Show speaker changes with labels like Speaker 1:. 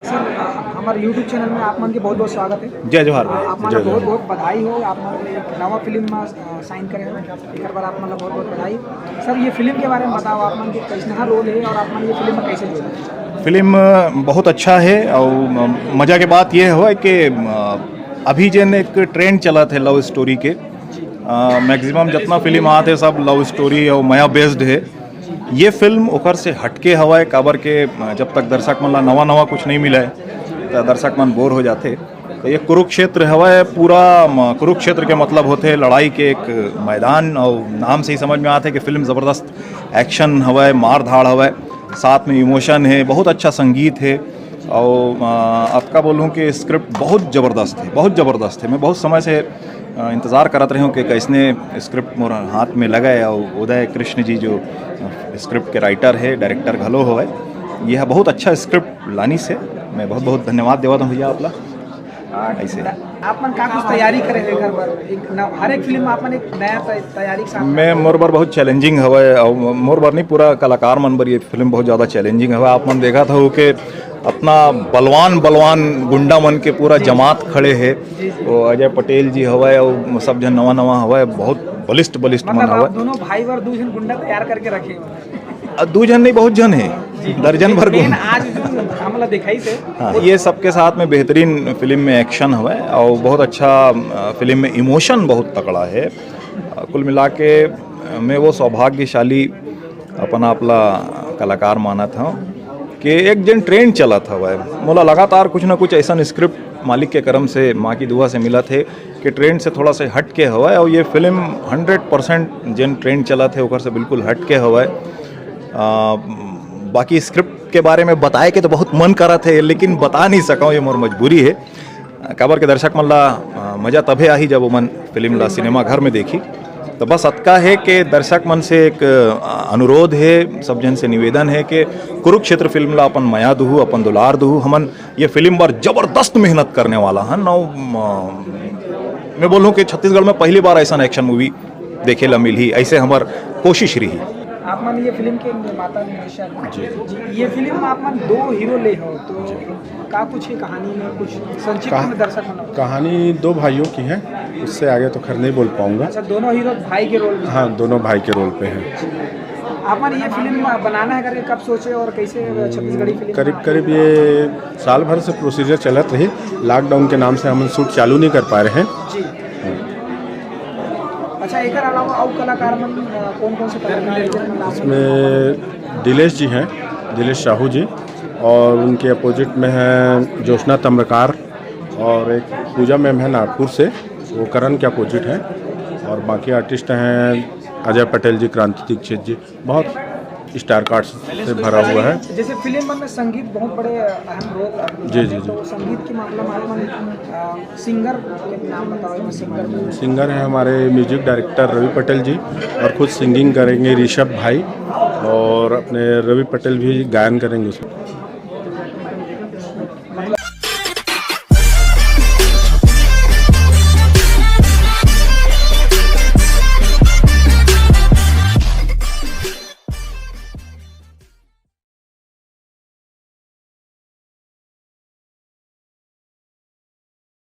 Speaker 1: Sir हमारे YouTube channel में आप मन के बहुत बहुत स्वागत है।
Speaker 2: जय जोहार
Speaker 1: आप मन बहुत बहुत बधाई हो। आप मन एक नवा फिल्म में साइन करे हो, एक बार आप मन बहुत बहुत बधाई। सर ये फिल्म के बारे में बताओ, आप मन के कैसा रोल है और आप मन ये फिल्म में कैसे जुड़े?
Speaker 2: फिल्म बहुत अच्छा है और मज़ा के बात यह हुआ कि अभी जन एक ट्रेंड चला थे लव स्टोरी के। मैक्सिमम जितना फिल्म आते सब लव स्टोरी और माया बेस्ड है। ये फिल्म ओकर से हटके हवा है काबर के जब तक दर्शक मन ला नवा नवा कुछ नहीं मिला है तो दर्शक मन बोर हो जाते। तो ये कुरुक्षेत्र हवा है, पूरा कुरुक्षेत्र के मतलब होते लड़ाई के एक मैदान और नाम से ही समझ में आता है कि फिल्म ज़बरदस्त एक्शन हवा है, मार धाड़ हवा है, साथ में इमोशन है, बहुत अच्छा संगीत है। और आपका बोलूँ कि स्क्रिप्ट बहुत ज़बरदस्त है, बहुत ज़बरदस्त है। मैं बहुत समय से इंतज़ार करत रही हूँ कि कैसने स्क्रिप्ट मोर हाथ में लगा है। और उदय कृष्ण जी जो स्क्रिप्ट के राइटर है, डायरेक्टर घलो हो है, यह बहुत अच्छा स्क्रिप्ट लानी से मैं बहुत बहुत धन्यवाद देवा हूँ भैया आपला। ऐसे
Speaker 1: आप मन का कुछ तैयारी करे हैं घर पर? हर एक फिल्म आप मन एक नया तैयारी के साथ
Speaker 2: मैं मोर बार बहुत चैलेंजिंग हवा है और मोर बार नहीं पूरा कलाकार मन पर ये फिल्म बहुत ज़्यादा चैलेंजिंग हवा। आप मन देखा था कि अपना बलवान बलवान गुंडा मन के पूरा जमात खड़े है। वो अजय पटेल जी हवा है और सब जन नवा नवा हवा है, बहुत बलिष्ठ मन हवा है।
Speaker 1: दोनों भाई और दो जन गुंडा तैयार करके रखे
Speaker 2: दो जन नहीं बहुत जन है, दर्जन भर गुण।
Speaker 1: आज हमला दिखाई थे।
Speaker 2: हाँ, ये सबके साथ में बेहतरीन फिल्म में एक्शन हुआ है और बहुत अच्छा फिल्म में इमोशन बहुत तकड़ा है। कुल मिला के मैं वो सौभाग्यशाली अपना अपना कलाकार माना था कि एक जन ट्रेंड चला था वह मोला लगातार कुछ ना कुछ ऐसा स्क्रिप्ट मालिक के करम से, माँ की दुआ से मिला थे कि ट्रेंड से थोड़ा सा हट के हवा है। और ये फिल्म 100% जन ट्रेंड चला थे ओकर से बिल्कुल हट के हवा है। बाकी स्क्रिप्ट के बारे में बताए के तो बहुत मन करा थे लेकिन बता नहीं सका, ये मोर मजबूरी है। काबर के दर्शक मन ला मज़ा तभे आई जब वो मन फिल्म ला सिनेमा घर में देखी। तो बस अतका है कि दर्शक मन से एक अनुरोध है, सब जन से निवेदन है कि कुरुक्षेत्र फिल्म ला अपन माया दूँ, अपन दुलार दूँ। हमन ये फिल्म बार ज़बरदस्त मेहनत करने वाला है ना। मैं बोलूँ कि छत्तीसगढ़ में पहली बार ऐसा एक्शन मूवी देखे ला मिली, ऐसे हमार कोशिश रही।
Speaker 1: आप मन ये फिल्म के निर्माता निर्देशक जी, ये फिल्म आप मन दो हीरो ले हो तो का कुछ है कहानी में, कुछ संक्षिप्त में दर्शक मन?
Speaker 3: कहानी दो भाइयों की है, उससे आगे तो खैर नहीं बोल पाऊंगा।
Speaker 1: अच्छा, दोनों हीरो भाई के रोल में?
Speaker 3: हाँ, दोनों भाई के रोल पे हैं।
Speaker 1: आप मन ये फिल्म बनाना है करके कब सोचे और कैसे छत्तीसगढ़ी फिल्म?
Speaker 3: करीब करीब ये साल भर से प्रोसीजर चलत रही। लॉकडाउन के नाम से हम शूट चालू नहीं कर पा रहे हैं जी।
Speaker 1: अच्छा, एक अलावा और कलाकार मन कौन से कलाकार?
Speaker 3: इसमें दिलेश जी हैं, दिलेश साहू जी, और उनके अपोजिट में हैं जोशना तम्रकार, और एक पूजा मैम है नागपुर से, वो करण के अपोजिट हैं। और बाकी आर्टिस्ट हैं अजय पटेल जी, क्रांति दीक्षित जी, बहुत स्टार कार्ड्स से भरा हुआ है।
Speaker 1: जैसे फिल्म में संगीत बहुत बड़े अहम रोल।
Speaker 3: जी जी जी।
Speaker 1: तो संगीत के मामले में सिंगर के नाम बताओ।
Speaker 3: सिंगर हैं हमारे म्यूजिक डायरेक्टर रवि पटेल जी, और खुद सिंगिंग करेंगे ऋषभ भाई, और अपने रवि पटेल भी गायन करेंगे उसमें।